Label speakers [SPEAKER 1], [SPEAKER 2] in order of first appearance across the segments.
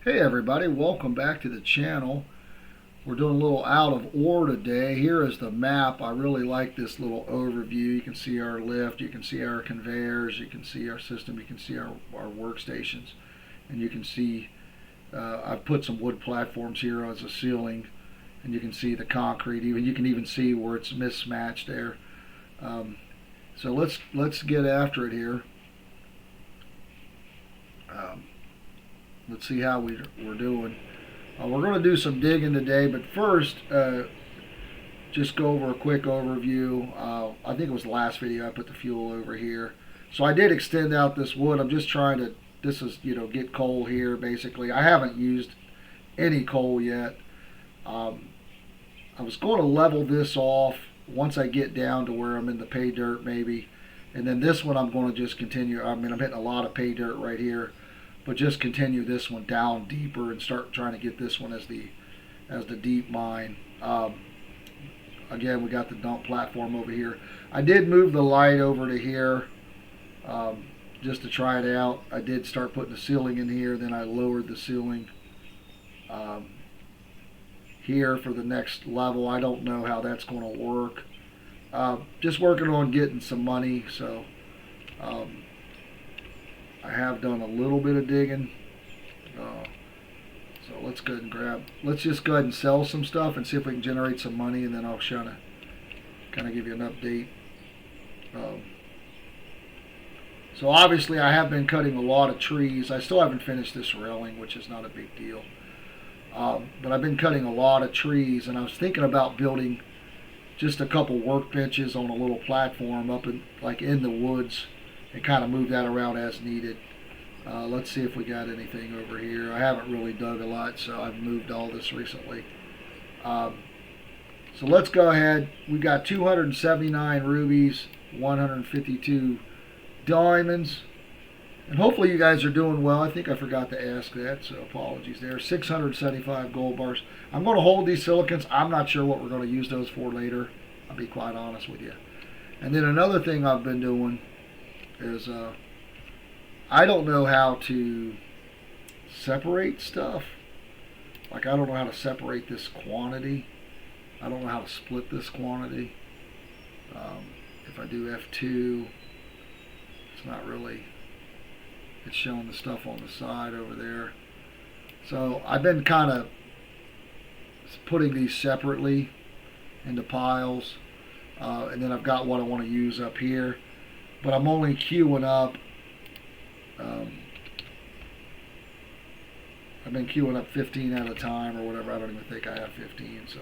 [SPEAKER 1] Hey everybody, welcome back to the channel. We're doing a little out of ore today. Here is the map. I really like this little overview. You can see our lift, you can see our conveyors, you can see our system, you can see our workstations, and you can see I've put some wood platforms here as a ceiling, and you can see the concrete. You can even see where it's mismatched there. So let's get after it here. Let's see how we're doing. We're going to do some digging today, but first, just go over a quick overview. I think it was the last video I put the fuel over here. So I did extend out this wood. I'm just trying to, this is, get coal here basically. I haven't used any coal yet. I was going to level this off once I get down to where I'm in the pay dirt maybe. And then this one I'm going to just continue. I mean, I'm hitting a lot of pay dirt right here. But just continue this one down deeper and start trying to get this one as the deep mine. Again, we got the dump platform over here. I did move the light over to here just to try it out. I did start putting the ceiling in here, then I lowered the ceiling here for the next level. I don't know how that's going to work. Just working on getting some money, so I have done a little bit of digging. So let's go ahead and let's just go ahead and sell some stuff and see if we can generate some money, and then I'll kind of give you an update. So obviously I have been cutting a lot of trees. I still haven't finished this railing, which is not a big deal. But I've been cutting a lot of trees, and I was thinking about building just a couple workbenches on a little platform up in the woods, and kind of move that around as needed. Let's see if we got anything over here. I haven't really dug a lot, so I've moved all this recently. So let's go ahead. We got 279 rubies, 152 diamonds, and hopefully you guys are doing well. I think I forgot to ask that, so apologies there. 675 gold bars. I'm going to hold these silicons. I'm not sure what we're going to use those for later. I'll be quite honest with you. And then another thing I've been doing is I don't know how to separate stuff. Like, I don't know how to separate this quantity. I don't know how to split this quantity. If I do F2, it's not really, it's showing the stuff on the side over there. So I've been kind of putting these separately into piles, and then I've got what I want to use up here. But I'm only queuing up. I've been queuing up 15 at a time or whatever. I don't even think I have 15, so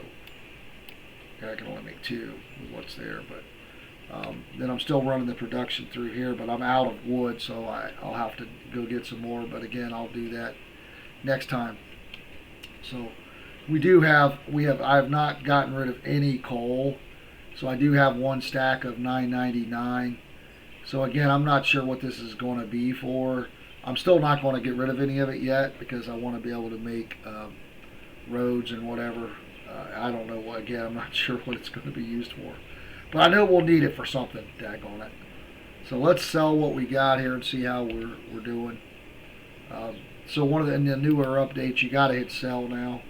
[SPEAKER 1] I can only make 2 with what's there. But then I'm still running the production through here, but I'm out of wood, so I'll have to go get some more. But again, I'll do that next time. So I have not gotten rid of any coal, so I do have one stack of 999. So again, I'm not sure what this is going to be for. I'm still not going to get rid of any of it yet because I want to be able to make roads and whatever. I don't know what. Again, I'm not sure what it's going to be used for. But I know we'll need it for something, daggone it. So let's sell what we got here and see how we're doing. So in the newer updates, you got to hit sell now.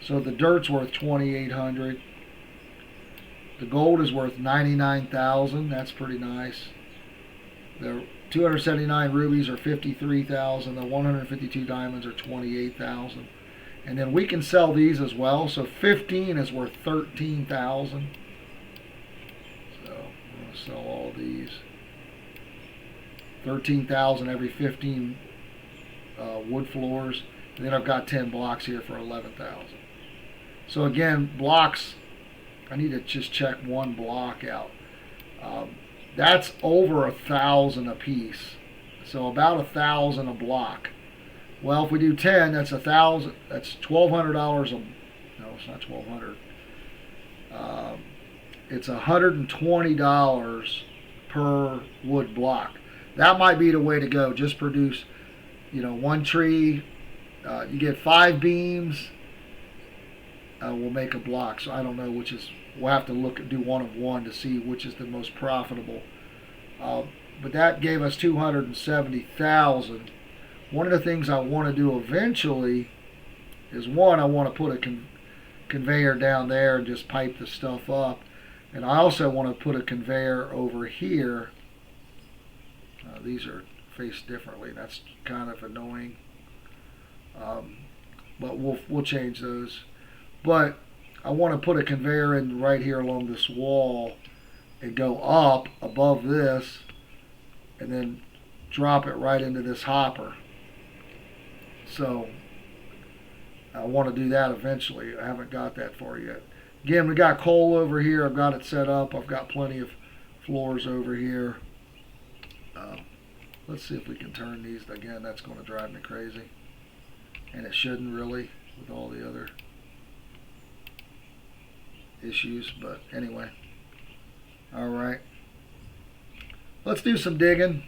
[SPEAKER 1] So the dirt's worth 2,800. The gold is worth 99,000. That's pretty nice. The 279 rubies are 53,000. The 152 diamonds are 28,000. And then we can sell these as well. So 15 is worth 13,000. So I'm going to sell all these. 13,000 every 15 wood floors. And then I've got 10 blocks here for 11,000. So again, blocks, I need to just check one block out. That's over 1,000 a piece, so about 1,000 a block. Well, if we do 10, that's 1,000. That's $1,200 a. No, it's not 1,200. It's $120 per wood block. That might be the way to go. Just produce, one tree. You get 5 beams. We'll make a block. So I don't know which is. We'll have to do one of one to see which is the most profitable. But that gave us 270,000 one of the things I want to do eventually is, one, I want to put a conveyor down there and just pipe the stuff up. And I also want to put a conveyor over here. These are faced differently. That's kind of annoying. But we'll change those. But I want to put a conveyor in right here along this wall and go up above this and then drop it right into this hopper. So I want to do that eventually. I haven't got that far yet. Again, we got coal over here. I've got it set up. I've got plenty of floors over here. Let's see if we can turn these. Again, that's going to drive me crazy. And it shouldn't really with all the other issues. But anyway. Alright. Let's do some digging.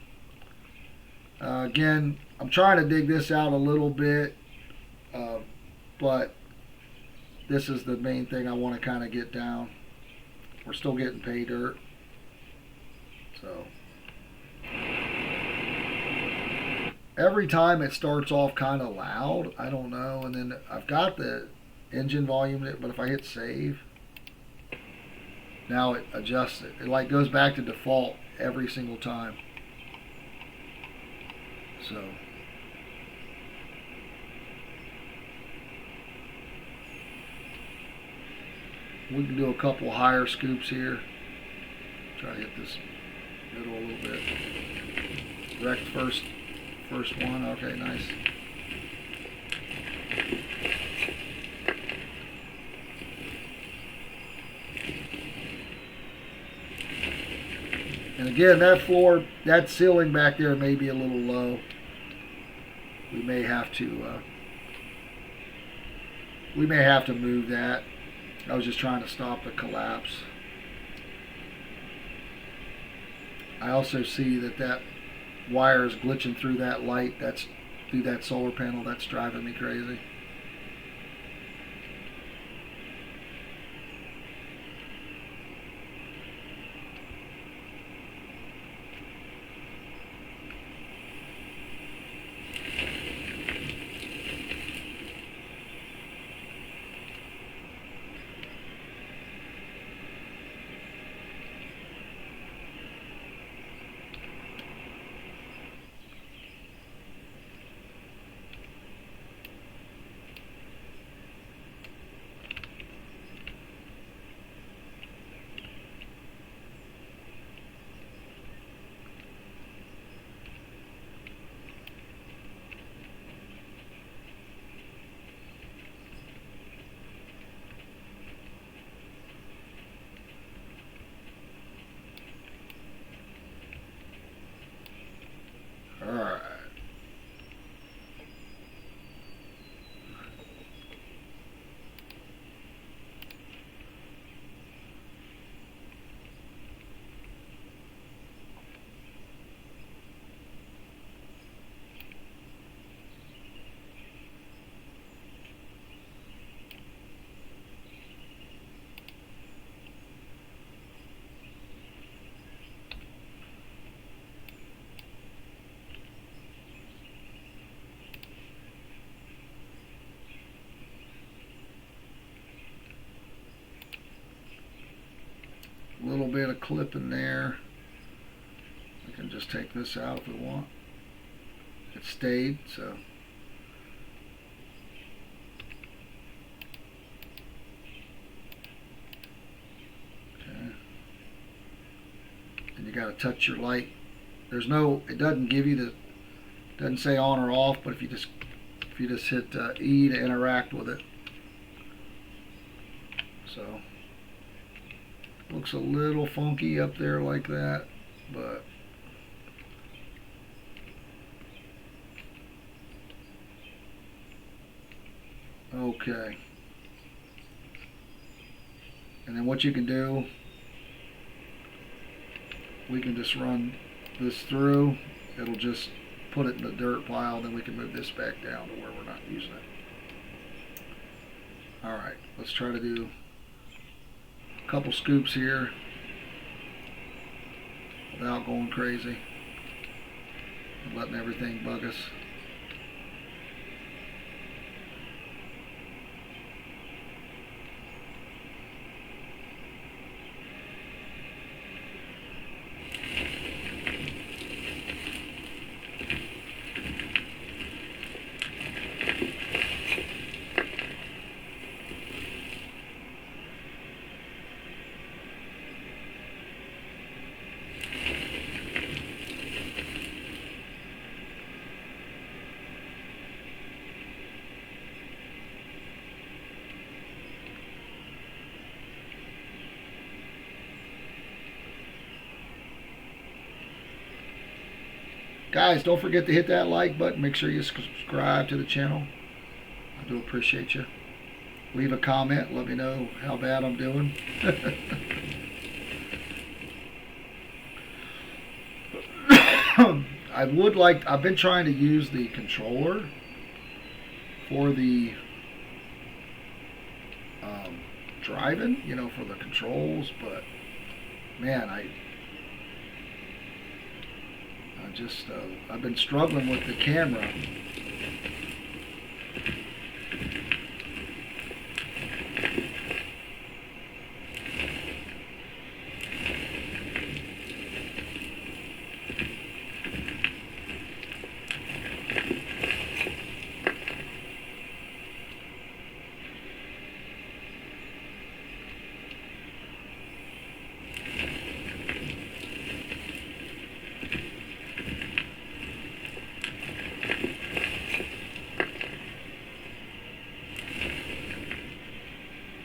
[SPEAKER 1] Again, I'm trying to dig this out a little bit. But this is the main thing I want to kind of get down. We're still getting pay dirt. So every time it starts off kind of loud. I don't know. And then I've got the engine volume, but if I hit save, now it adjusts it. It like goes back to default every single time. So we can do a couple higher scoops here. Try to hit this middle a little bit. Direct first one. Okay, nice. And again, that floor, that ceiling back there may be a little low. We may have to move that. I was just trying to stop the collapse. I also see that wire is glitching through that light. That's through that solar panel. That's driving me crazy. Alright. A little bit of clip in there. We can just take this out if we want. It stayed, so. Okay. And you got to touch your light. There's no, it doesn't give you the, doesn't say on or off, but if you just hit E to interact with it. So. Looks a little funky up there like that, but okay. And then what you can do, we can just run this through. It'll just put it in the dirt pile, then we can move this back down to where we're not using it. Alright, let's try to do couple scoops here without going crazy and letting everything bug us. Guys, don't forget to hit that like button. Make sure you subscribe to the channel. I do appreciate you. Leave a comment. Let me know how bad I'm doing. I've been trying to use the controller for the driving, for the controls, but man, I've been struggling with the camera.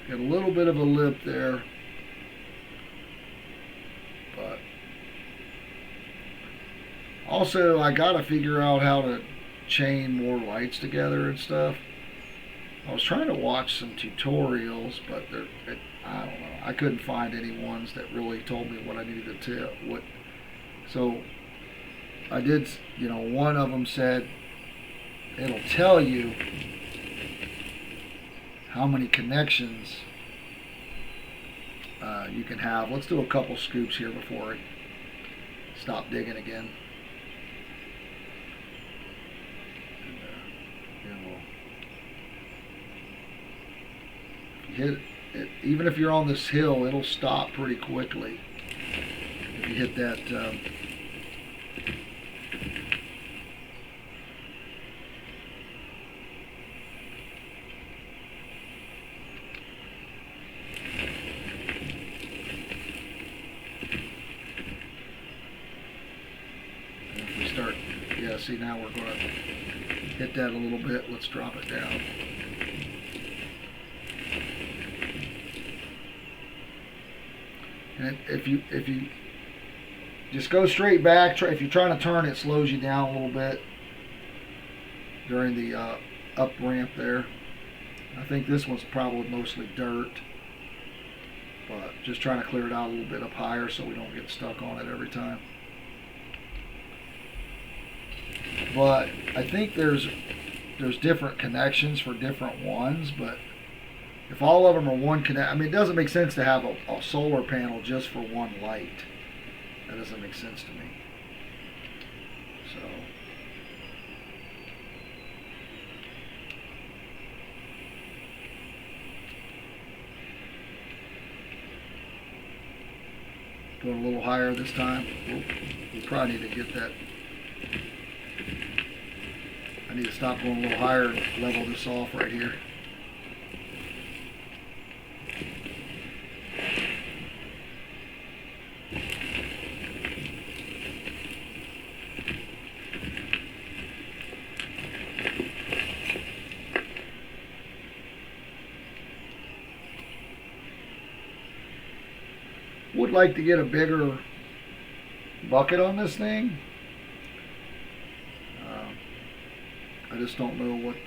[SPEAKER 1] Got a little bit of a lip there, but also I gotta figure out how to chain more lights together and stuff. I was trying to watch some tutorials, but I don't know. I couldn't find any ones that really told me what I needed to tell. So I did, one of them said it'll tell you how many connections you can have. Let's do a couple scoops here before I stop digging again. And, hit it, even if you're on this hill, it'll stop pretty quickly if you hit that. See, now we're going to hit that a little bit. Let's drop it down. And if you just go straight back, if you're trying to turn, it slows you down a little bit during the up ramp there. I think this one's probably mostly dirt, but just trying to clear it out a little bit up higher so we don't get stuck on it every time. But I think there's different connections for different ones, but if all of them are one connect, I mean, it doesn't make sense to have a solar panel just for one light. That doesn't make sense to me. So going a little higher this time. We probably need to get that. I need to stop going a little higher and level this off right here. Would like to get a bigger bucket on this thing. I just don't know what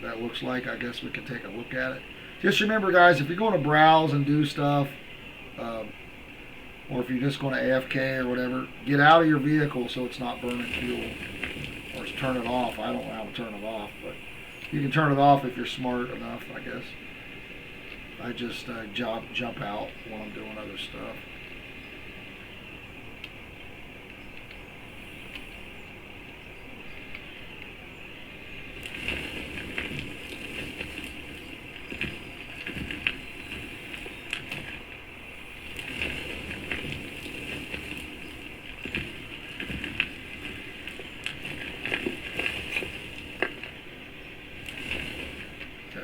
[SPEAKER 1] that looks like. I guess we can take a look at it. Just remember, guys, if you're going to browse and do stuff, or if you're just going to AFK or whatever, get out of your vehicle so it's not burning fuel. Or just turn it off. I don't know how to turn it off, but you can turn it off if you're smart enough, I guess. I just jump out while I'm doing other stuff.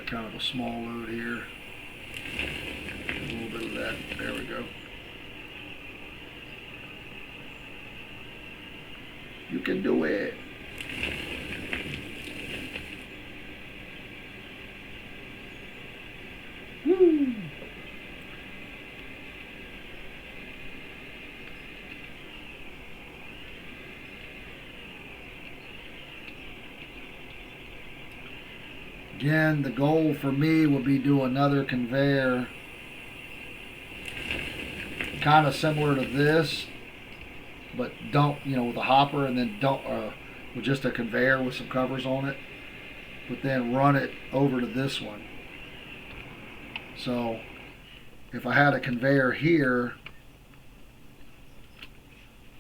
[SPEAKER 1] Kind of a small load here. A little bit of that. There we go. You can do it. Woo! Again, the goal for me would be do another conveyor kind of similar to this, but dump, with a hopper, and then dump with just a conveyor with some covers on it, but then run it over to this one. So if I had a conveyor here,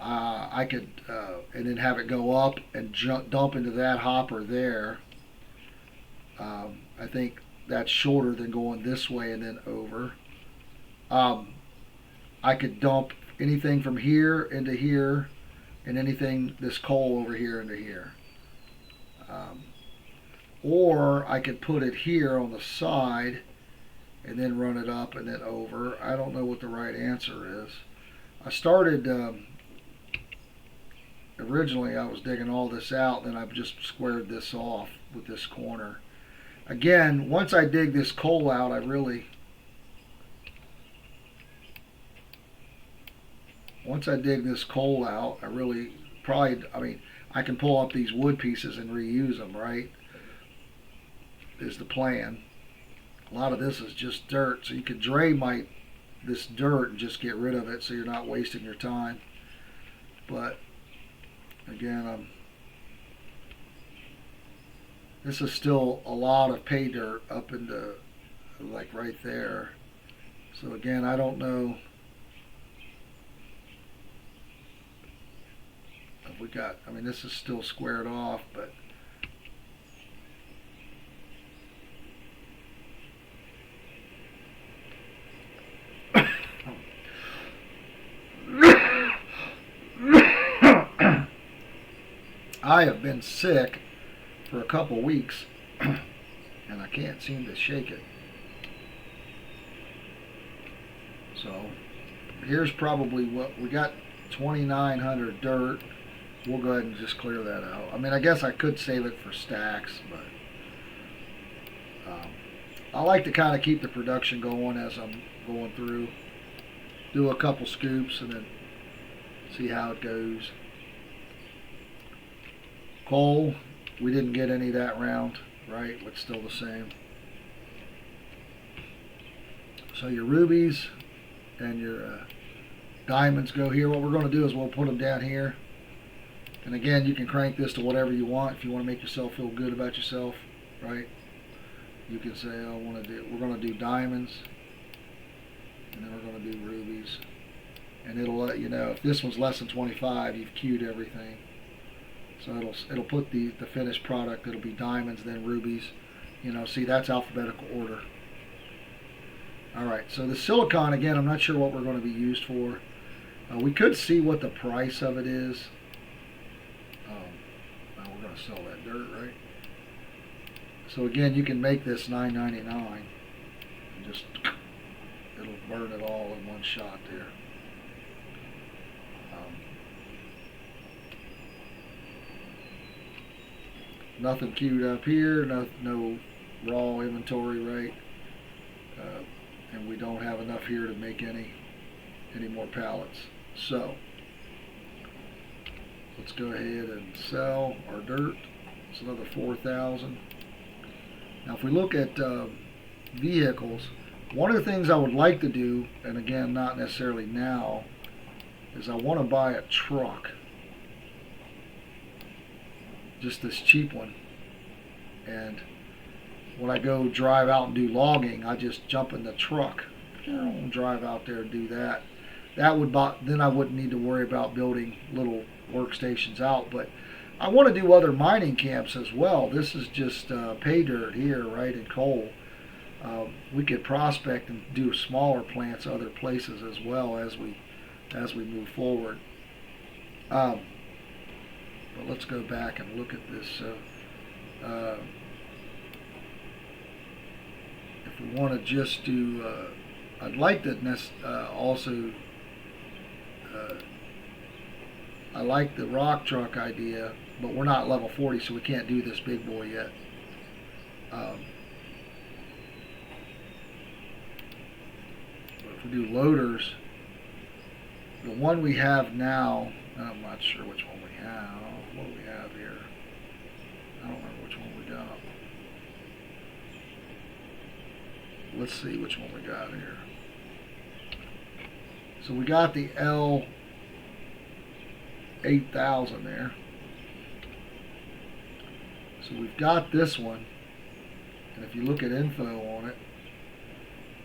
[SPEAKER 1] I could, and then have it go up and dump into that hopper there. I think that's shorter than going this way and then over. I could dump anything from here into here, and anything, this coal over here into here. Or I could put it here on the side and then run it up and then over. I don't know what the right answer is. I started, originally I was digging all this out, then I've just squared this off with this corner. Again, once I dig this coal out, I can pull up these wood pieces and reuse them, right? Is the plan. A lot of this is just dirt, so you could drain this dirt and just get rid of it so you're not wasting your time. But again, this is still a lot of pay dirt up into like right there. So again, I don't know if we got, this is still squared off, but I have been sick for a couple weeks and I can't seem to shake it. So here's probably what we got, 2,900 dirt. We'll go ahead and just clear that out. I guess I could save it for stacks, but I like to kind of keep the production going as I'm going through. Do a couple scoops and then see how it goes. Coal, we didn't get any that round, right? It's still the same. So your rubies and your diamonds go here. What we're going to do is we'll put them down here. And again, you can crank this to whatever you want if you want to make yourself feel good about yourself, right? You can say, we're going to do diamonds, and then we're going to do rubies. And it'll let you know if this one's less than 25, you've queued everything. So it'll put the finished product. It'll be diamonds, then rubies. See, that's alphabetical order. All right, so the silicon, again, I'm not sure what we're going to be used for. We could see what the price of it is. Now we're going to sell that dirt, right? So again, you can make this $9.99 and just, it'll burn it all in one shot there. Nothing queued up here, no raw inventory, right? And we don't have enough here to make any more pallets. So let's go ahead and sell our dirt. It's another 4,000. Now if we look at vehicles, one of the things I would like to do, and again not necessarily now, is I want to buy a truck. Just this cheap one, and when I go drive out and do logging, I just jump in the truck and drive out there and do that. Then I wouldn't need to worry about building little workstations out. But I want to do other mining camps as well. This is just pay dirt here, right, and coal. We could prospect and do smaller plants other places as well as we move forward. But let's go back and look at this. If we want to just do, I'd like to also, I like the rock truck idea, but we're not level 40, so we can't do this big boy yet. But if we do loaders, the one we have now, I'm not sure which one we have. What do we have here? I don't remember which one we got. let's see which one we got here. So we got the L8000 there. So we've got this one, and if you look at info on it,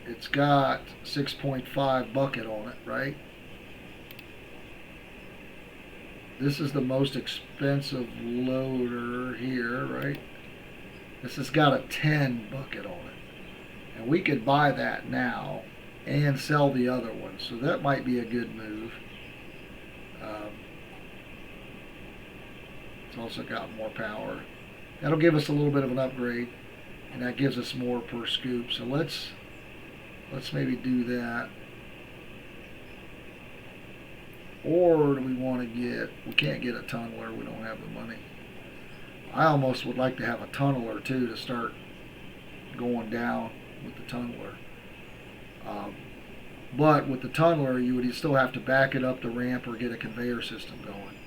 [SPEAKER 1] it's got 6.5 bucket on it, right? This is the most expensive loader here, right? This has got a 10 bucket on it. And we could buy that now and sell the other one. So that might be a good move. It's also got more power. That'll give us a little bit of an upgrade, and that gives us more per scoop. So let's maybe do that. Or do we want to get, we can't get a tunneler, we don't have the money. I almost would like to have a tunneler too to start going down with the tunneler. But with the tunneler, you would still have to back it up the ramp or get a conveyor system going.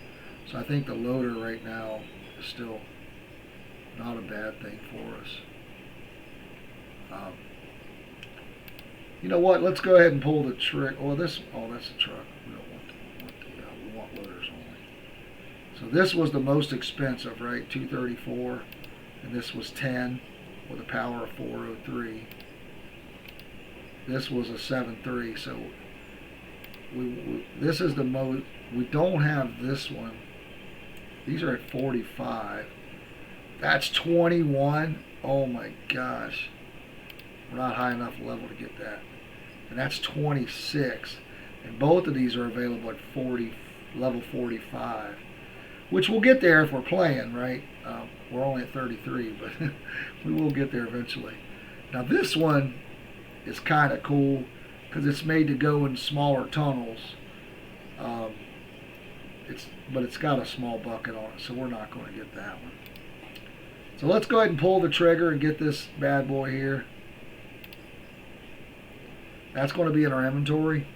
[SPEAKER 1] So I think the loader right now is still not a bad thing for us. You know what? Let's go ahead and pull the trick. Oh, that's a truck. We don't want we want loaders only. So this was the most expensive, right? 234, and this was 10 with a power of 403. This was a 7.3. So this is the most. We don't have this one. These are at 45. That's 21. Oh my gosh. We're not high enough level to get that. And that's 26. And both of these are available at level 45. Which we'll get there if we're playing, right? We're only at 33, but we will get there eventually. Now this one is kind of cool because it's made to go in smaller tunnels. But it's got a small bucket on it, so we're not going to get that one. So let's go ahead and pull the trigger and get this bad boy here. That's going to be in our inventory.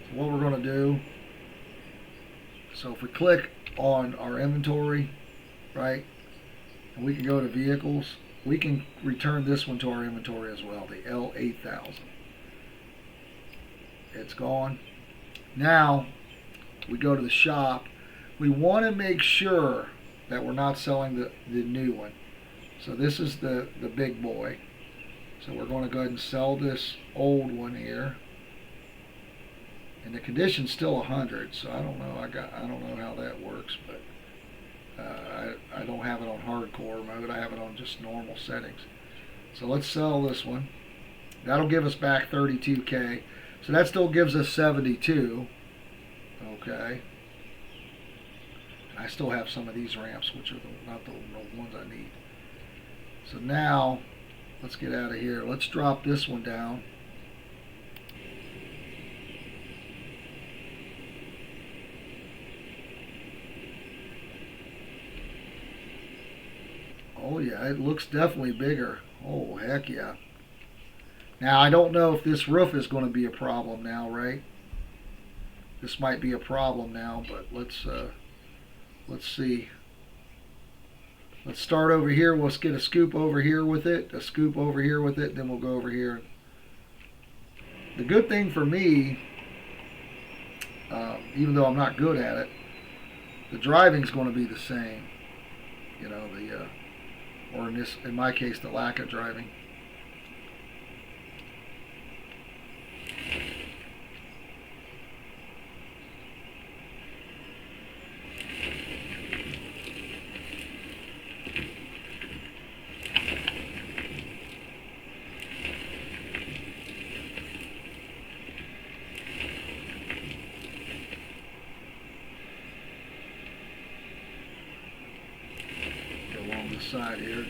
[SPEAKER 1] So what we're going to do, so if we click on our inventory, right, and we can go to vehicles, we can return this one to our inventory as well, the L8000. It's gone. Now we go to the shop. We want to make sure that we're not selling the new one. So this is the big boy. So we're going to go ahead and sell this old one here. And the condition's still 100, so I don't know. I don't know how that works, but I don't have it on hardcore mode. I have it on just normal settings. So let's sell this one. That'll give us back 32K. So that still gives us 72. Okay. And I still have some of these ramps, which are not the ones I need. So now, let's get out of here. Let's drop this one down. Oh yeah, it looks definitely bigger. Oh, heck yeah. Now, I don't know if this roof is going to be a problem now, right? This might be a problem now, but let's see. Let's start over here. Let's get a scoop over here with it, a scoop over here with it, then we'll go over here. The good thing for me, even though I'm not good at it, the driving's going to be the same. You know, or in my case, the lack of driving. Along the side here.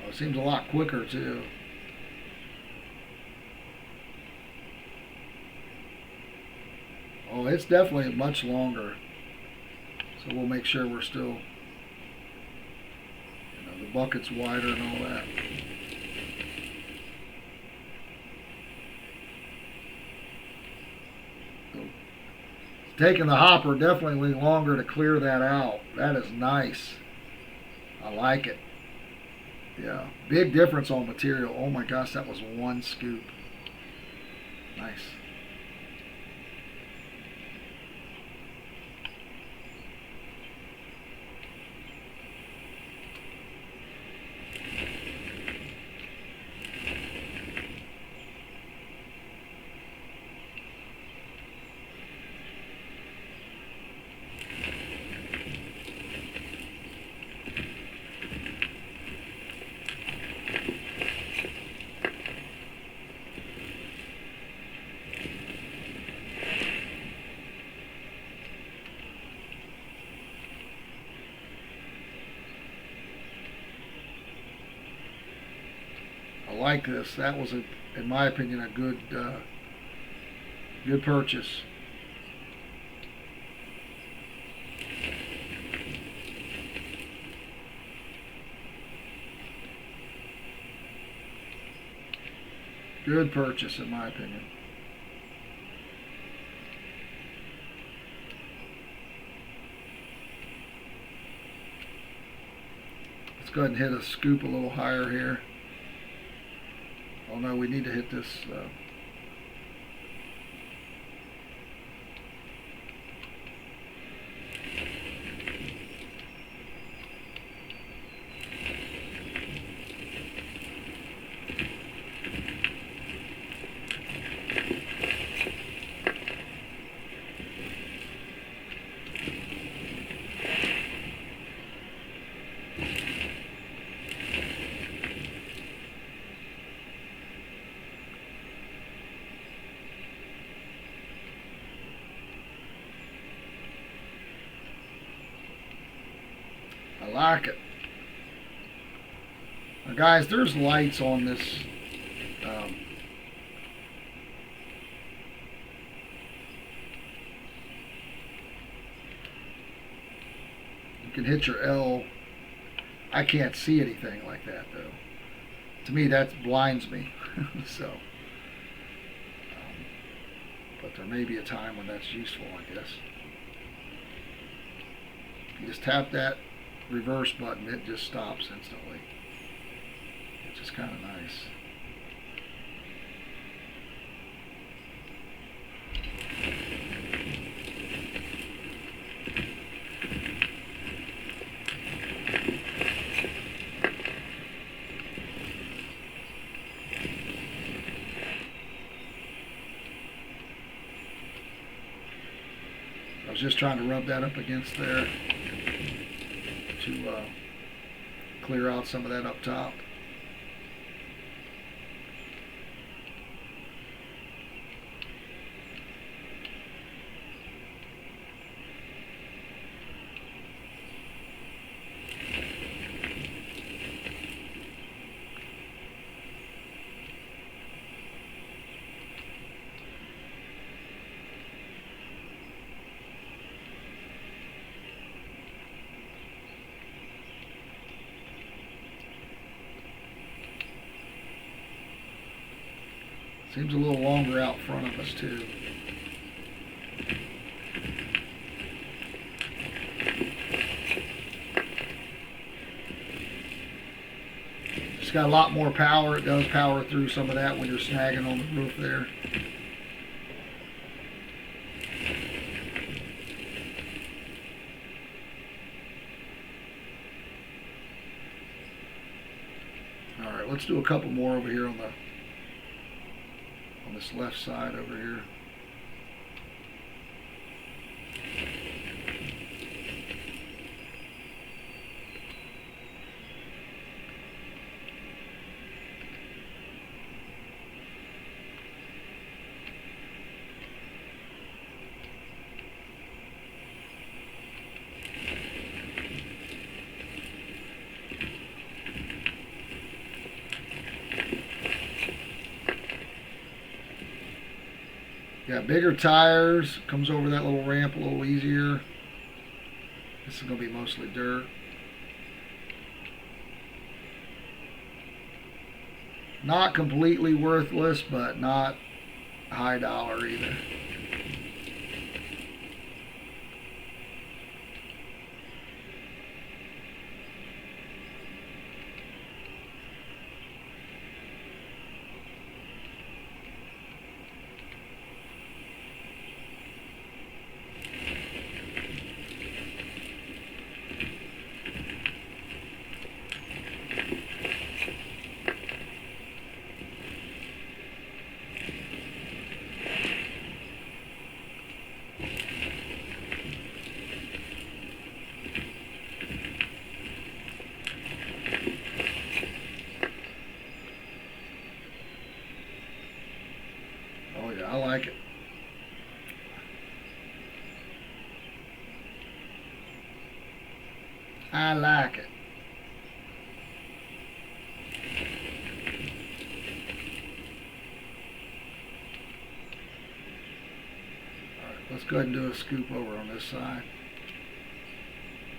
[SPEAKER 1] Oh, it seems a lot quicker too. Oh, it's definitely much longer. So we'll make sure we're still, the bucket's wider and all that. It's taking the hopper definitely longer to clear that out. That is nice. I like it. Yeah, big difference on material. Oh my gosh, that was one scoop. Nice. I like this. That was, in my opinion, a good purchase. Good purchase, in my opinion. Let's go ahead and hit a scoop a little higher here. Oh no, we need to hit this. I like it. Now guys, there's lights on this. Um, you can hit your L. I can't see anything like that though. To me, that blinds me. So, but there may be a time when that's useful, I guess. You just tap that reverse button, it just stops instantly, which is kind of nice. I was just trying to rub that up against there to clear out some of that up top. Seems a little longer out front of us too. It's got a lot more power. It does power through some of that when you're snagging on the roof there. All right, let's do a couple more over here on this left side over here. Got bigger tires, comes over that little ramp a little easier. This is going to be mostly dirt. Not completely worthless, but not high dollar either. Yeah, I like it. I like it. Alright, let's go ahead and do a scoop over on this side.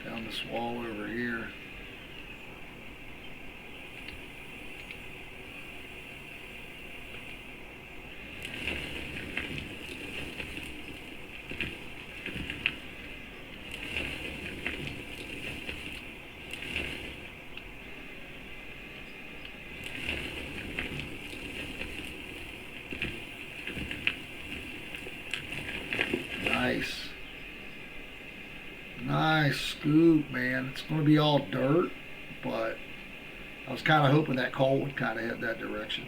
[SPEAKER 1] Down this wall over here. Nice. Nice scoop, man. It's going to be all dirt, but I was kind of hoping that coal would kind of head that direction.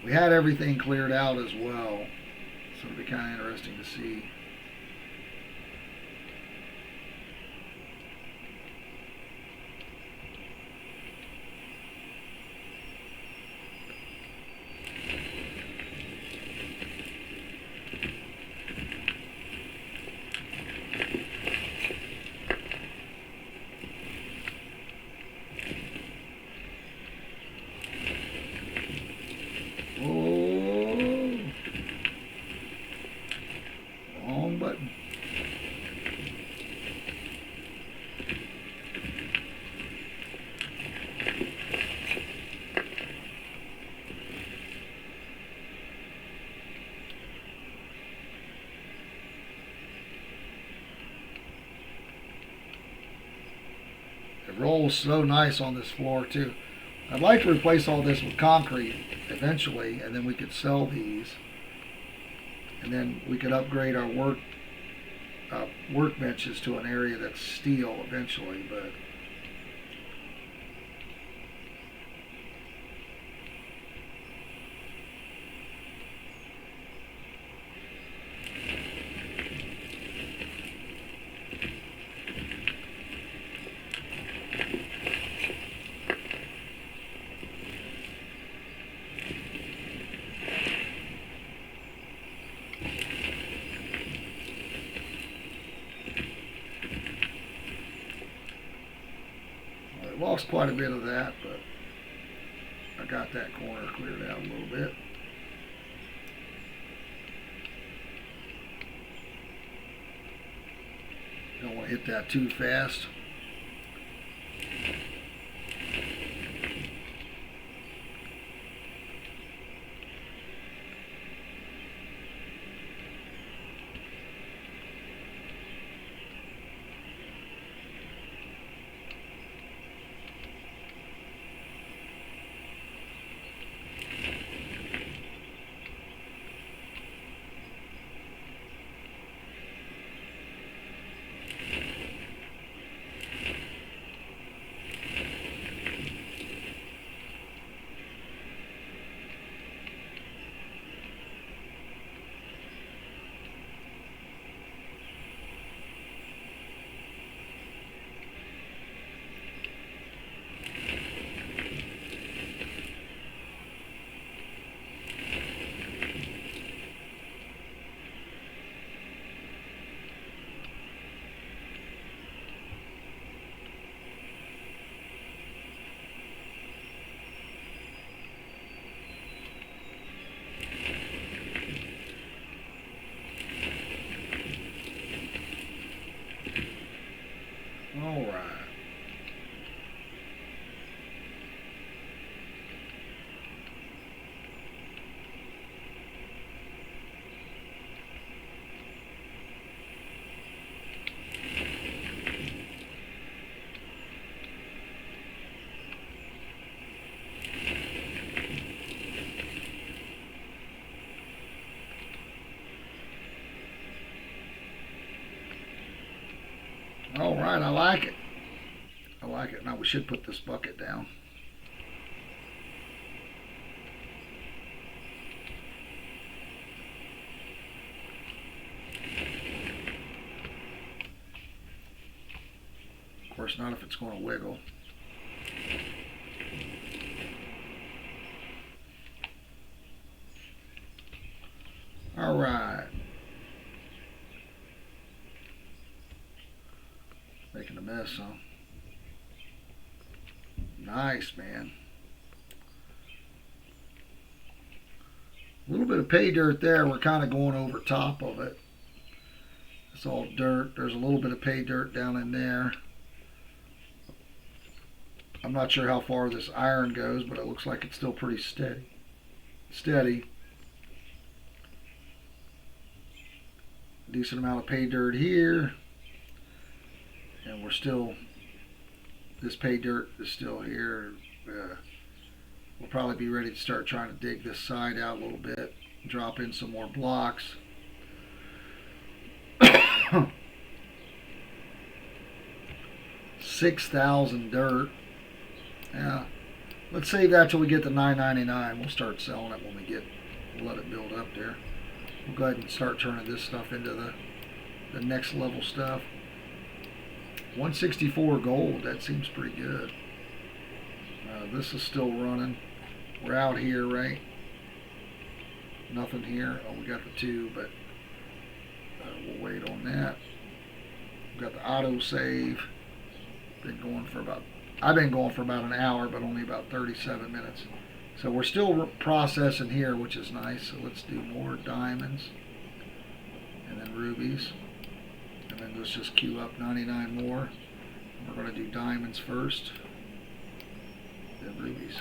[SPEAKER 1] We had everything cleared out as well, so it'll be kind of interesting to see. Oh, wrong button. It rolls so nice on this floor too. I'd like to replace all this with concrete eventually, and then we could sell these, and then we could upgrade our workbenches to an area that's steel eventually. But I lost quite a bit of that, but I got that corner cleared out a little bit. Don't want to hit that too fast. All right. All right, I like it. I like it. Now we should put this bucket down. course, not if it's going to wiggle. All right. Making a mess, huh? Nice, man. A little bit of pay dirt there. We're kind of going over top of it. It's all dirt. There's a little bit of pay dirt down in there. I'm not sure how far this iron goes, but it looks like it's still pretty steady. Decent amount of pay dirt here. And we're still, this pay dirt is still here. We'll probably be ready to start trying to dig this side out a little bit. Drop in some more blocks. 6,000 dirt. Yeah. Let's save that till we get to $9.99. We'll start selling it when we'll let it build up there. We'll go ahead and start turning this stuff into the next level stuff. 164 gold, that seems pretty good. This is still running. We're out here, right? Nothing here. Oh, we got the 2, but we'll wait on that. We've got the auto save. I've been going for about an hour, but only about 37 minutes. So we're still processing here, which is nice. So let's do more diamonds and then rubies. And then let's just queue up 99 more. We're going to do diamonds first, then rubies.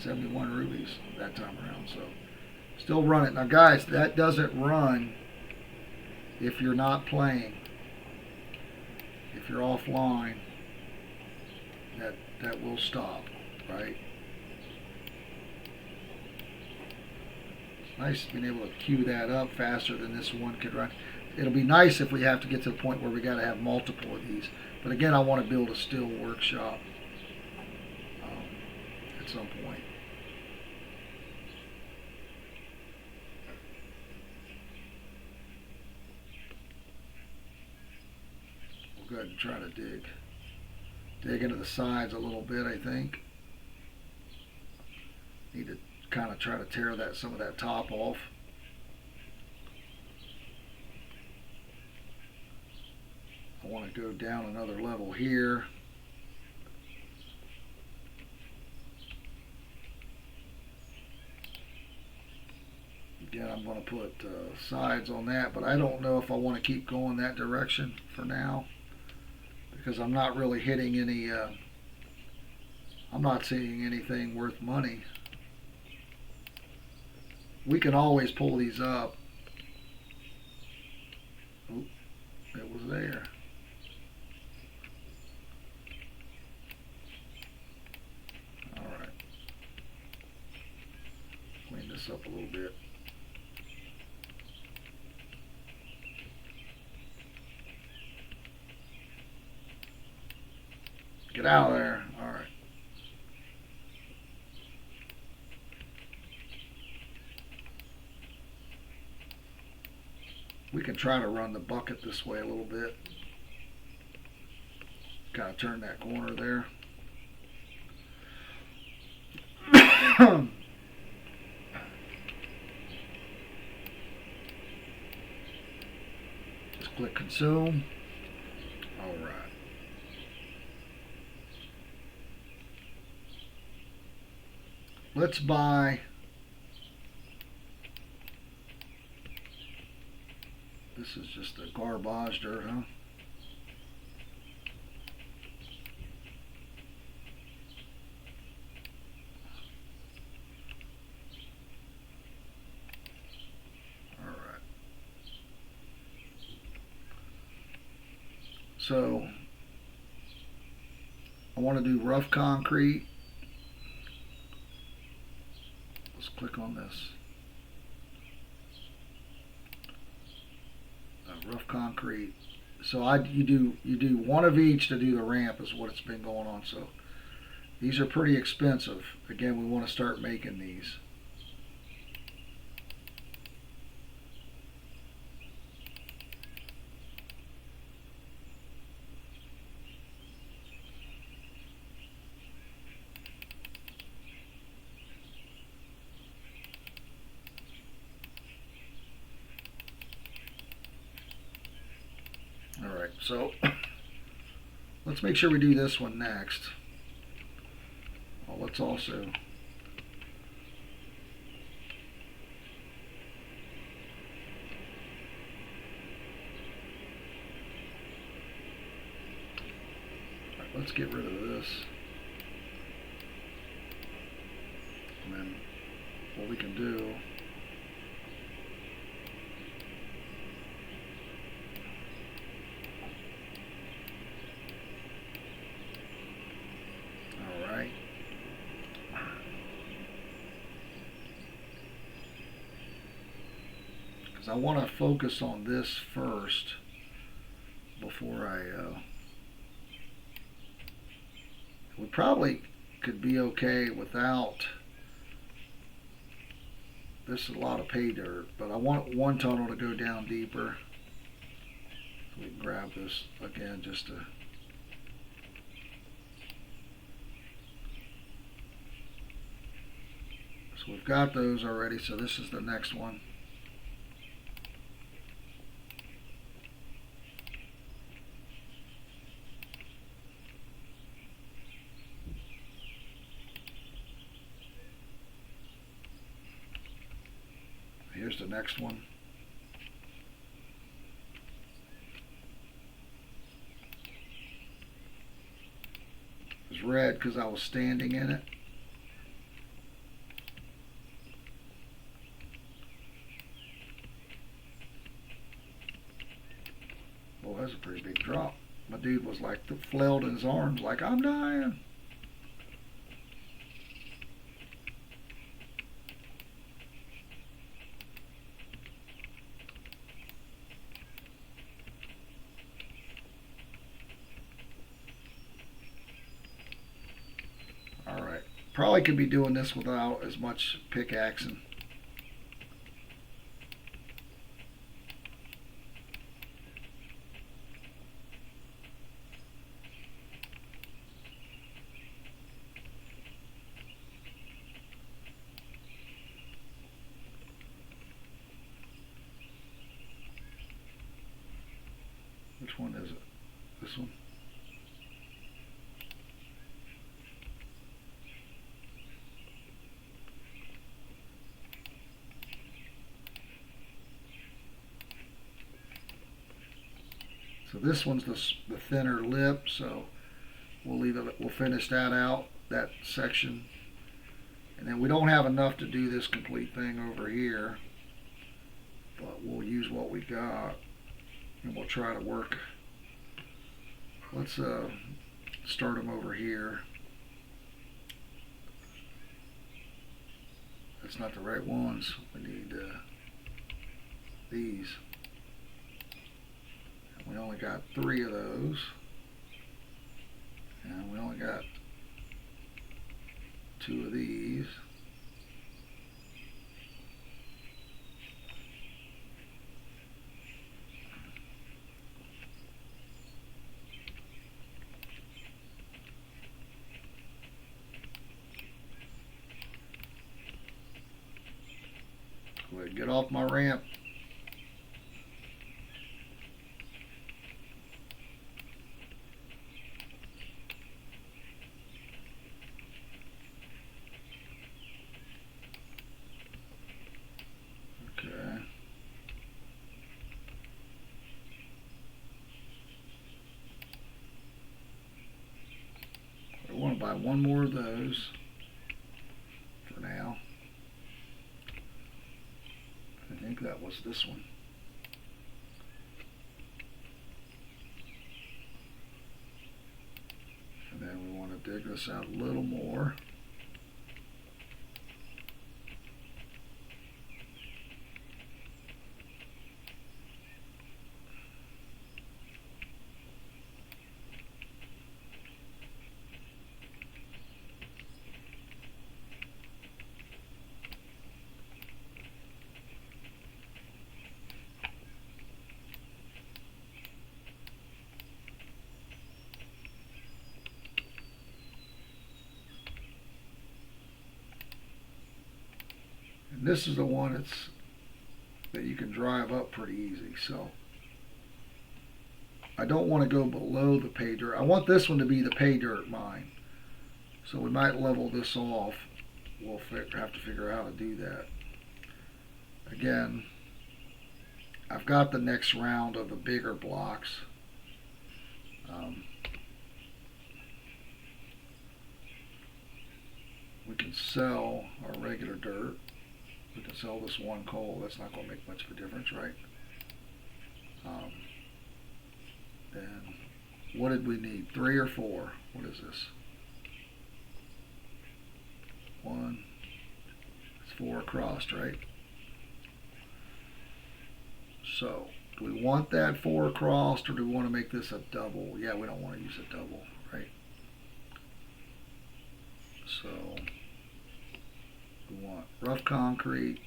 [SPEAKER 1] 71 rubies that time around. So still run it. Now guys, that doesn't run if you're not playing. If you're offline, that will stop, right? It's nice being able to queue that up faster than this one could run. It'll be nice if we have to get to the point where we got to have multiple of these. But again, I want to build a steel workshop at some point. We'll go ahead and try to dig into the sides a little bit, I think. Need to kind of try to tear some of that top off. I want to go down another level here. Again, I'm going to put sides on that, but I don't know if I want to keep going that direction for now, because I'm not really hitting any, I'm not seeing anything worth money. We can always pull these up. Oop, it was there. Alright. Clean this up a little bit. Get out of there. All right. We can try to run the bucket this way a little bit. Kind of turn that corner there. Just click consume. All right. Let's buy this is just a garbage dirt, huh? All right. So I want to do rough concrete. Let's click on this. Rough concrete. So you do one of each to do the ramp is what it's been going on. So these are pretty expensive. Again, we want to start making these. So let's make sure we do this one next. Well, let's also let's get rid of this. And then what we can do, all right. Because I want to focus on this first before we probably could be okay without. This is a lot of pay dirt, but I want one tunnel to go down deeper. So we can grab this again just to. So we've got those already, so this is the next one. Here's the next one. It's red because I was standing in it. Well, that's a pretty big drop. My dude was like flailed in his arms like, I'm dying. Alright. Probably could be doing this without as much pickaxing. Which one is it? This one? So this one's the thinner lip, so we'll leave it. We'll finish that out, that section, and then we don't have enough to do this complete thing over here, but we'll use what we got, and we'll try to work. Let's start them over here. That's not the right ones. We need these. We only got 3 of those, and we only got 2 of these. Go ahead and get off my ramp. I want to buy one more of those for now. I think that was this one. And then we want to dig this out a little more. And this is the one that you can drive up pretty easy. So I don't want to go below the pay dirt. I want this one to be the pay dirt mine. So we might level this off. We'll have to figure out how to do that. Again, I've got the next round of the bigger blocks. We can sell our regular dirt. We can sell this one coal. That's not going to make much of a difference, right? Then what did we need? 3 or 4? What is this? 1. It's 4 across, right? So, do we want that 4 across, or do we want to make this a double? Yeah, we don't want to use a double, right? So, we want rough concrete.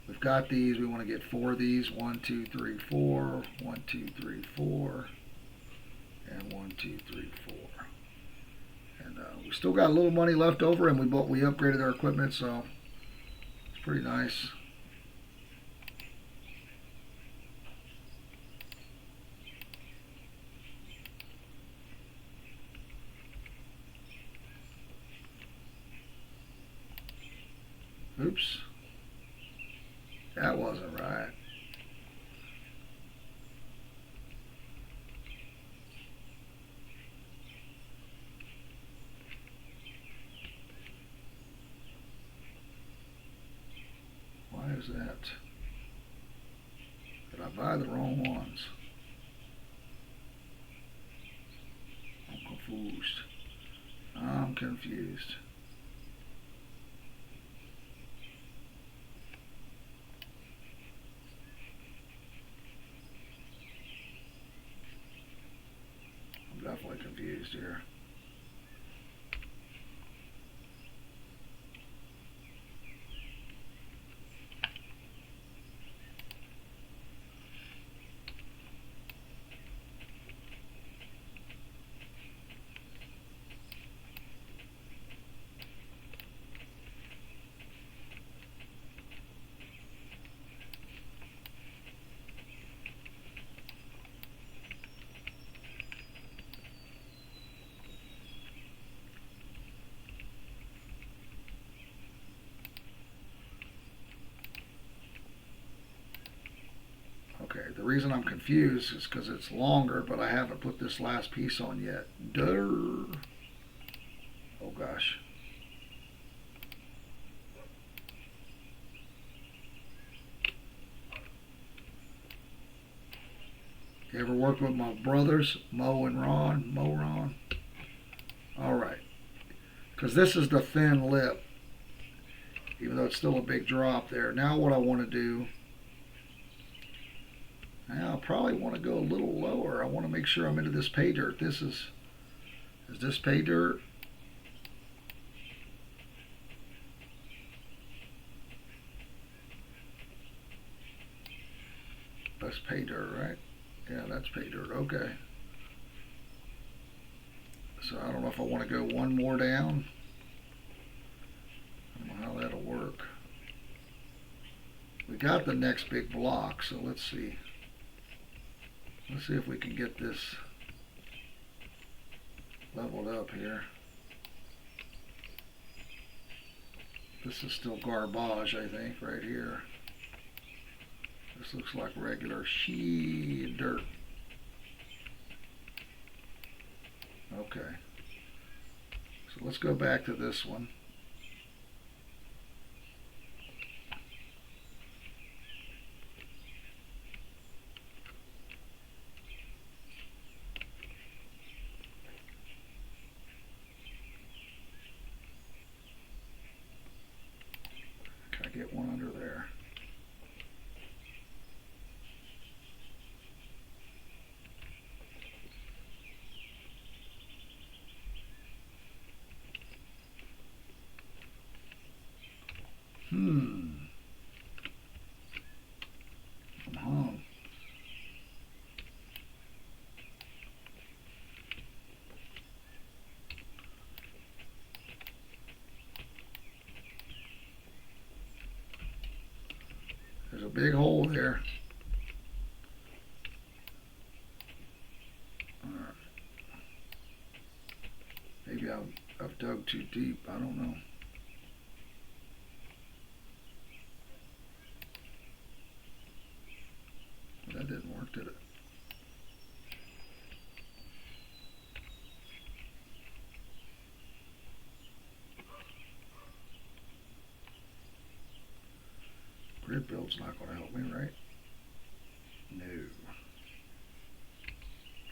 [SPEAKER 1] We've got these. We want to get 4 of these. 1, 2, 3, 4. 1, 2, 3, 4. And 1, 2, 3, 4. And we still got a little money left over, and we upgraded our equipment, so it's pretty nice. Oops. That wasn't right. Why is that? Did I buy the wrong ones? I'm confused. I'm confused. I'm definitely confused here. Okay, the reason I'm confused is because it's longer, but I haven't put this last piece on yet. Durr. Oh gosh. You ever work with my brothers, Mo and Ron? Ron? Alright. Because this is the thin lip, even though it's still a big drop there. Now what I want to do, now I probably want to go a little lower. I want to make sure I'm into this pay dirt. Is this pay dirt? That's pay dirt, right? Yeah, that's pay dirt. Okay. So I don't know if I want to go one more down. I don't know how that'll work. We got the next big block, so let's see. Let's see if we can get this leveled up here. This is still garbage, I think, right here. This looks like regular sheet dirt. Okay. So let's go back to this one. Can I get one under there? I'm hung. There's a big hole there. maybe I've dug too deep. I don't know. That didn't work, did it? Grid build's not going to help me, right? No.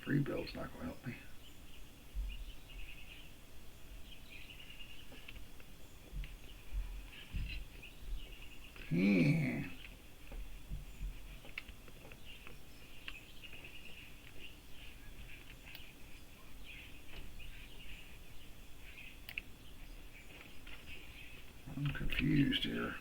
[SPEAKER 1] Free build's not going to help me. I'm confused here.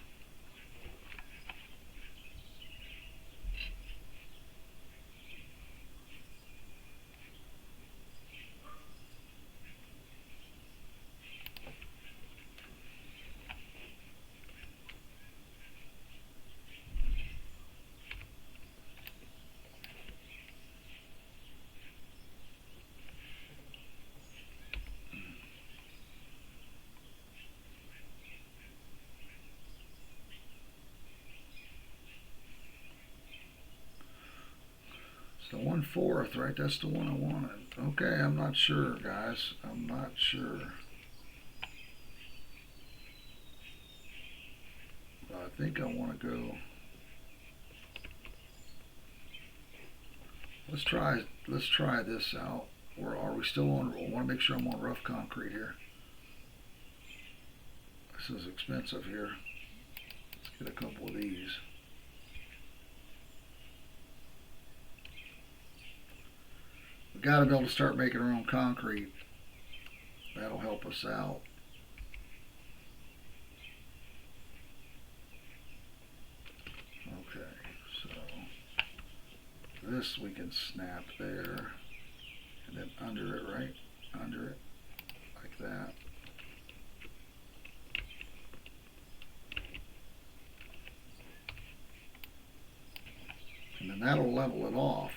[SPEAKER 1] The 1/4, right? That's the one I wanted. Okay, I'm not sure, guys. I'm not sure. But I think I want to go. Let's try this out. Or are we still on? I want to make sure I'm on rough concrete here. This is expensive here. Let's get a couple of these. We've got to be able to start making our own concrete. That'll help us out. Okay, so this we can snap there, and then under it, right? Under it, like that. And then that'll level it off.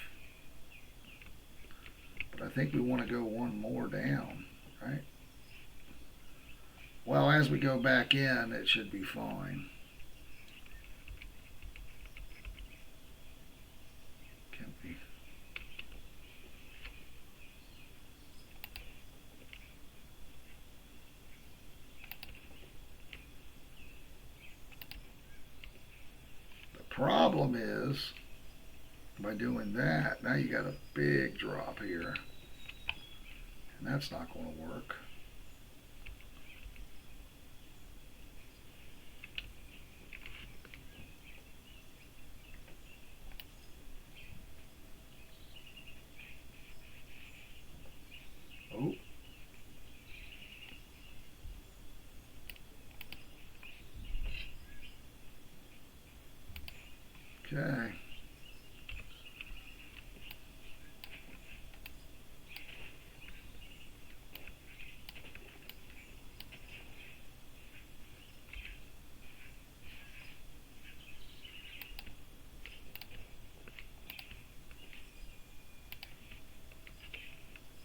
[SPEAKER 1] But I think we want to go one more down, right? Well, as we go back in, it should be fine. Can be. The problem is, by doing that, now you got a big drop here, and that's not going to work. Oh. Okay.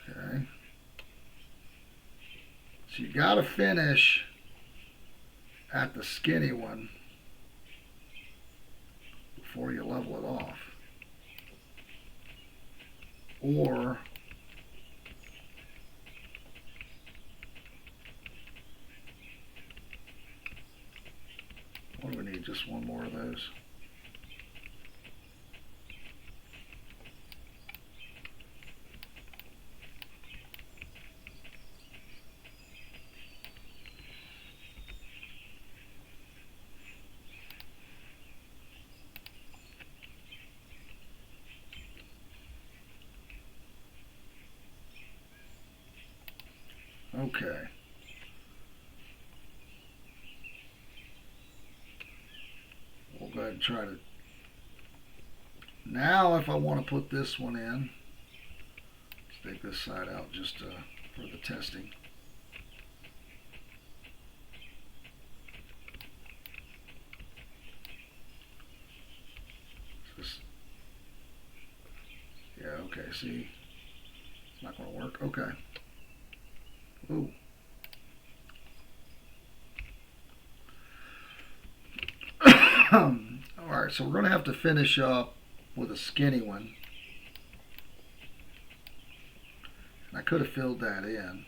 [SPEAKER 1] Okay. So you got to finish at the skinny one before you level it off. Or what do we need? Just one more of those. Okay. We'll go ahead and try to. Now, if I want to put this one in, let's take this side out just for the testing. Just, yeah, okay, see? It's not going to work. Okay. Ooh. Alright, so we're going to have to finish up with a skinny one. And I could have filled that in.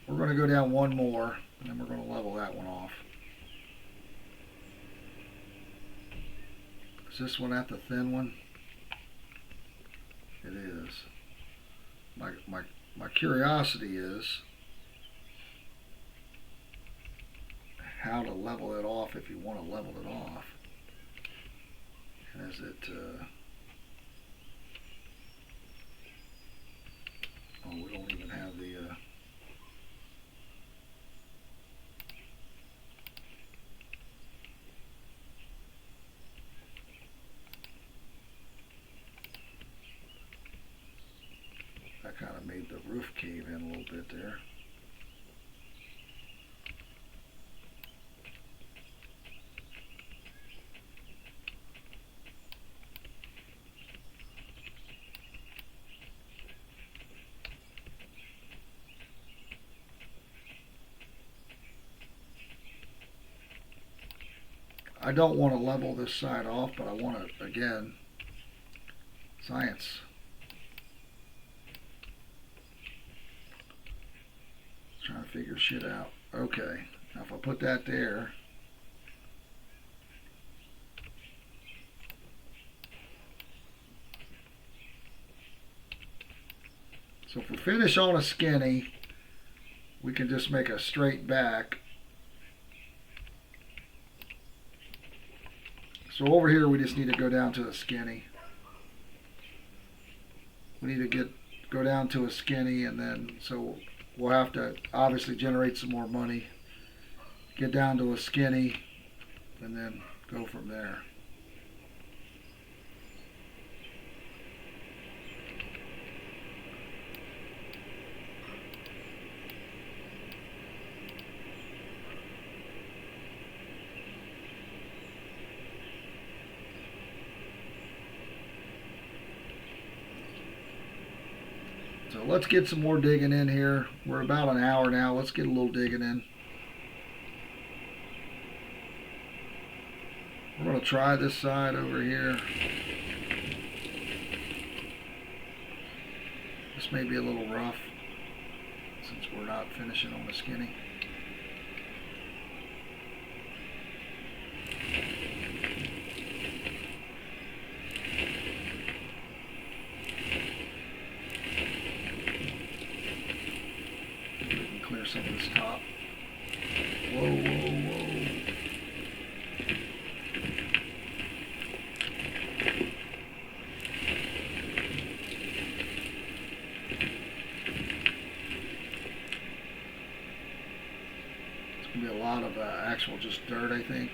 [SPEAKER 1] We're going to go down one more, and then we're going to level that one off. Is this one at the thin one? It is. My curiosity is how to level it off if you want to level it off. And is it... oh, we don't even have the... that kind of made the roof cave in a little bit there. I don't want to level this side off, but I want to, again, science. Trying to figure shit out. Okay, now if I put that there, so if we finish on a skinny, we can just make a straight back. So over here we just need to go down to a skinny. We need to go down to a skinny, and then so we'll have to obviously generate some more money, get down to a skinny, and then go from there. So let's get some more digging in here. We're about an hour now. Let's get a little digging in. We're going to try this side over here. This may be a little rough since we're not finishing on the skinny. Clear some of this top. Whoa, whoa, whoa. It's going to be a lot of actual just dirt, I think.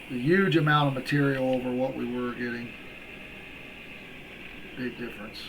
[SPEAKER 1] A huge amount of material over what we were getting. Big difference.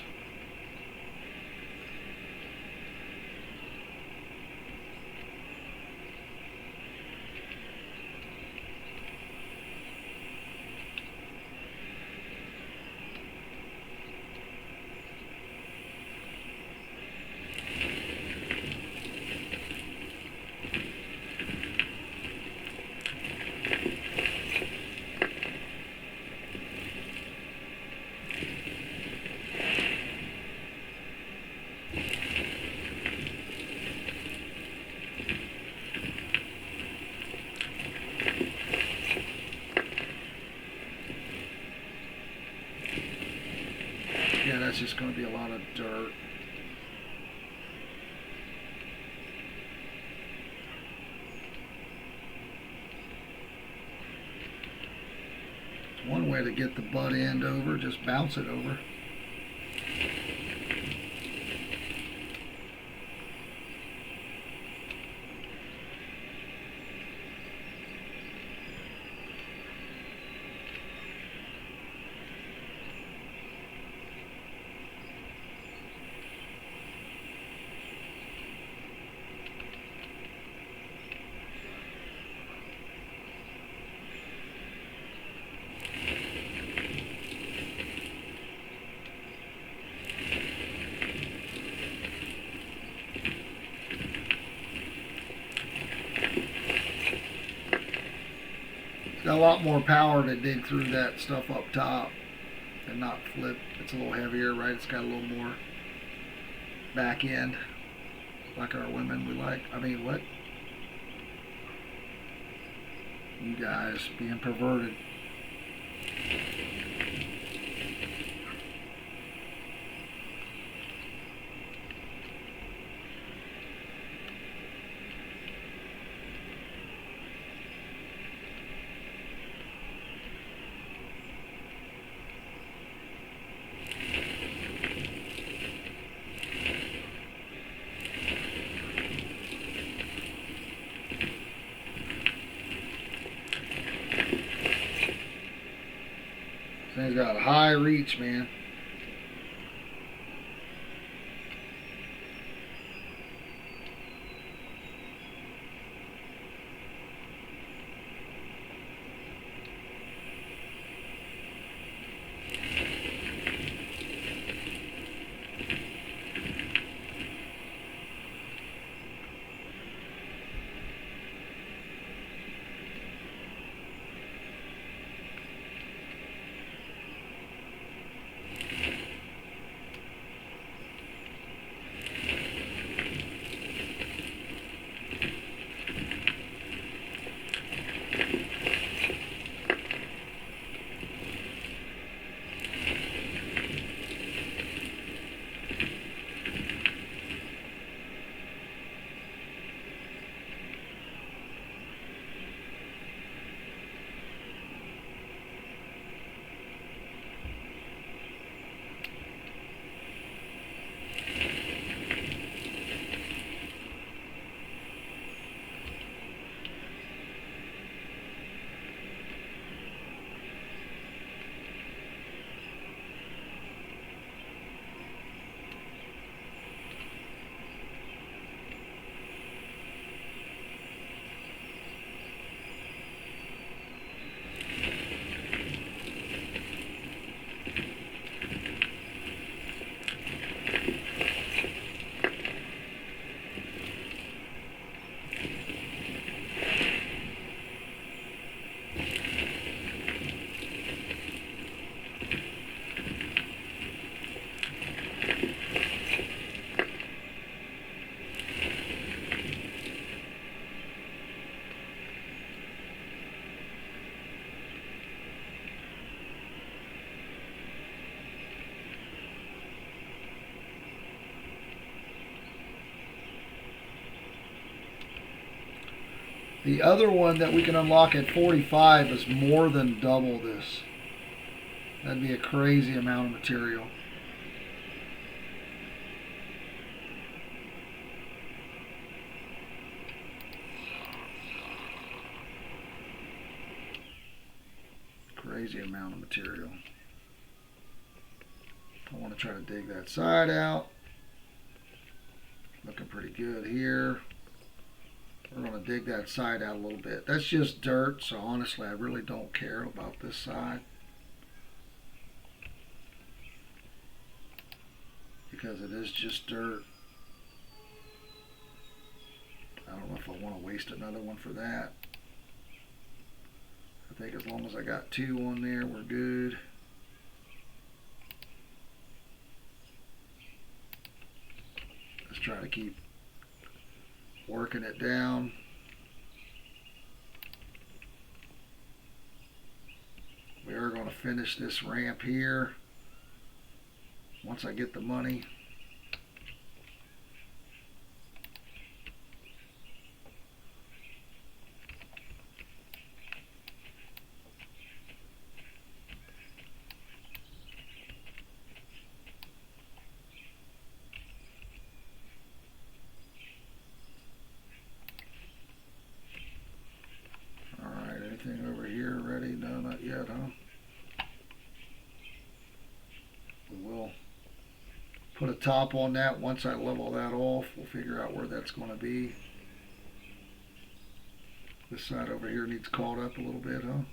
[SPEAKER 1] Yeah, that's just going to be a lot of dirt. It's one way to get the butt end over, just bounce it over. got a lot more power to dig through that stuff up top and not flip. It's a little heavier, right? It's got a little more back end, like our women we like. I mean, what? You guys being perverted. Thing's got a high reach, man. The other one that we can unlock at 45 is more than double this. That'd be a crazy amount of material. Crazy amount of material. I want to try to dig that side out. Looking pretty good here. We're going to dig that side out a little bit. That's just dirt, so honestly I really don't care about this side, because it is just dirt. I don't know if I want to waste another one for that. I think as long as I got 2 on there, we're good. Let's try to keep working it down. We are going to finish this ramp here once I get the money. Anything over here ready? No, not yet, huh? We will put a top on that. Once I level that off, we'll figure out where that's going to be. This side over here needs caught up a little bit, huh?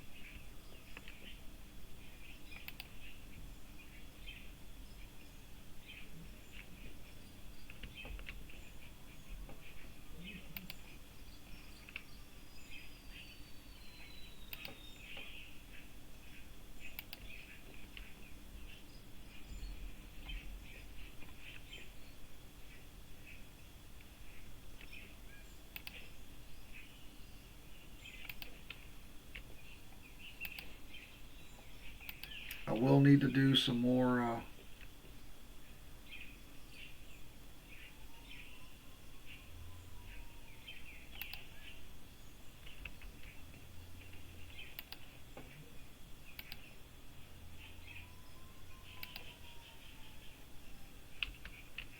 [SPEAKER 1] will need to do some more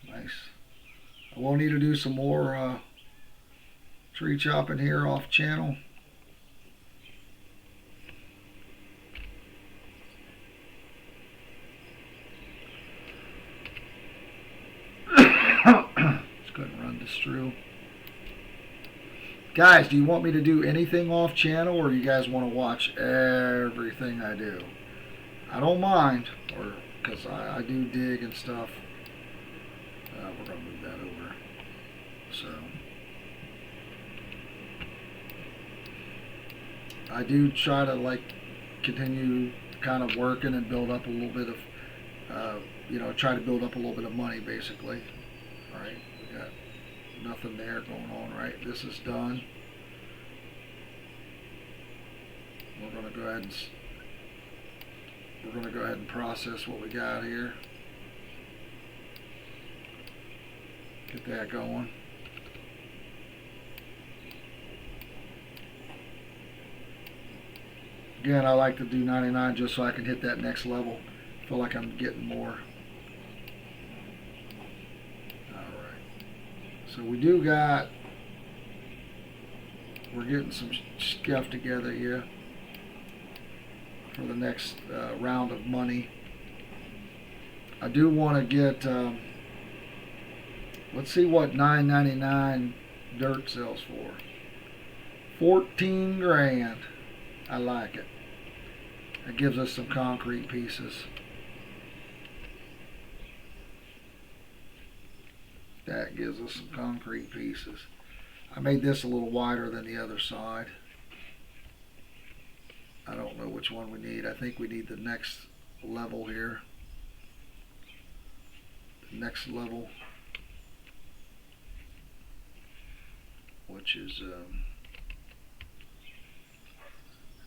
[SPEAKER 1] nice. I will need to do some more tree chopping here off channel. Let's go ahead and run this through. Guys, do you want me to do anything off channel, or do you guys want to watch everything I do? I don't mind, or because I do dig and stuff. We're going to move that over. So I do try to like continue kind of working and build up a little bit of, try to build up a little bit of money basically. All right, we got nothing there going on, right? This is done. We're going to go ahead and process what we got here. Get that going. Again, I like to do 99 just so I can hit that next level. Feel like I'm getting more. So we're getting some stuff together here for the next round of money. I do want to get, let's see what 9.99 dirt sells for. 14 grand. I like it. That gives us some concrete pieces. That gives us some concrete pieces. I made this a little wider than the other side. I don't know which one we need. I think we need the next level here. The next level, which is,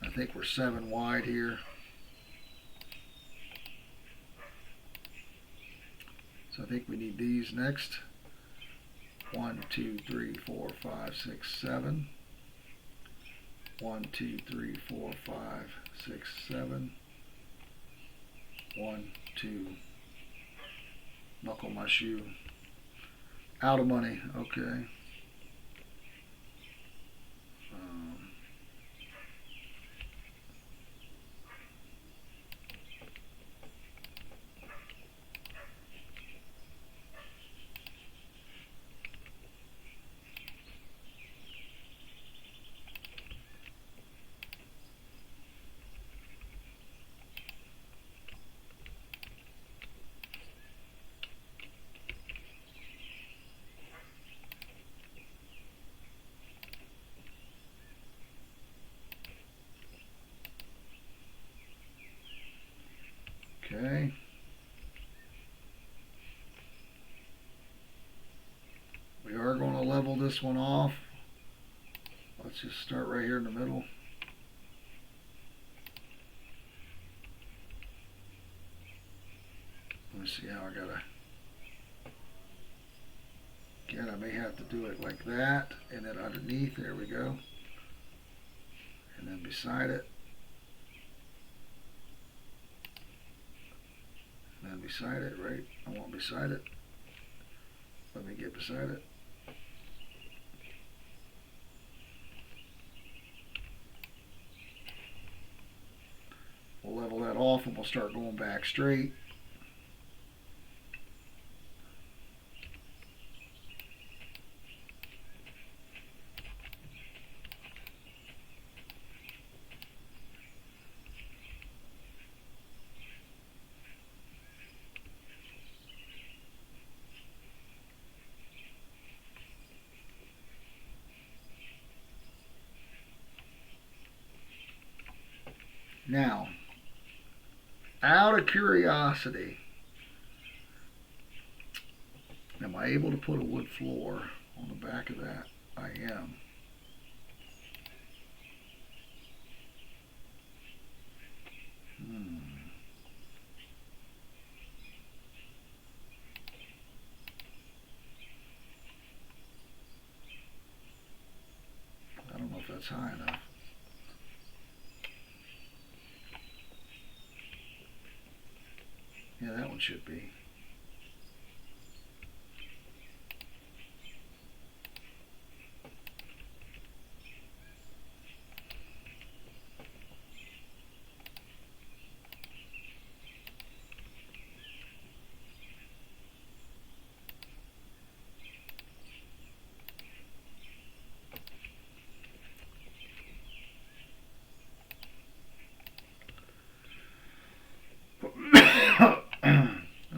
[SPEAKER 1] I think we're 7 wide here. So I think we need these next. 1, 2, 3, 4, 5, 6, 7. 1, 2, 3, 4, 5, 6, 7. 1, 2. Buckle my shoe. Out of money. Okay. Okay. We are going to level this one off. Let's just start right here in the middle. Let me see how I gotta. Again, I may have to do it like that, and then underneath, there we go. And then beside it. And then beside it, right? I want beside it. Let me get beside it. We'll level that off and we'll start going back straight. Now, out of curiosity, am I able to put a wood floor on the back of that? I am. that's high enough. Yeah, that one should be.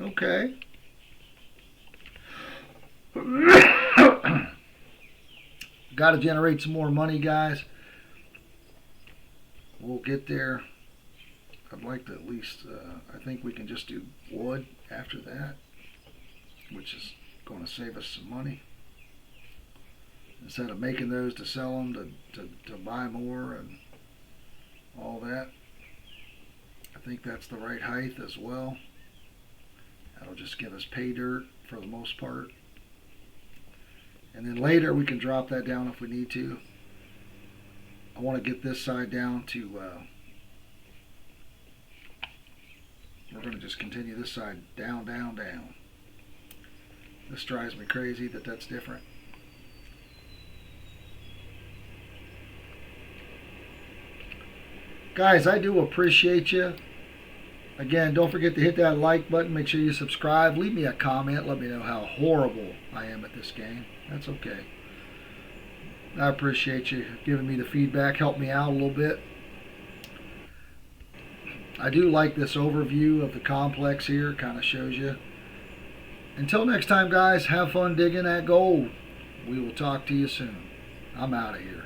[SPEAKER 1] Okay. Got to generate some more money, guys. We'll get there. I'd like to at least, I think we can just do wood after that, which is going to save us some money. Instead of making those to sell them, to buy more and all that. I think that's the right height as well. That'll just give us pay dirt for the most part. And then later we can drop that down if we need to. I want to get this side down to, we're going to just continue this side down, down, down. This drives me crazy that that's different. Guys, I do appreciate you. Again, don't forget to hit that like button. Make sure you subscribe. Leave me a comment. Let me know how horrible I am at this game. That's okay. I appreciate you giving me the feedback. Help me out a little bit. I do like this overview of the complex here. It kind of shows you. Until next time, guys, have fun digging that gold. We will talk to you soon. I'm out of here.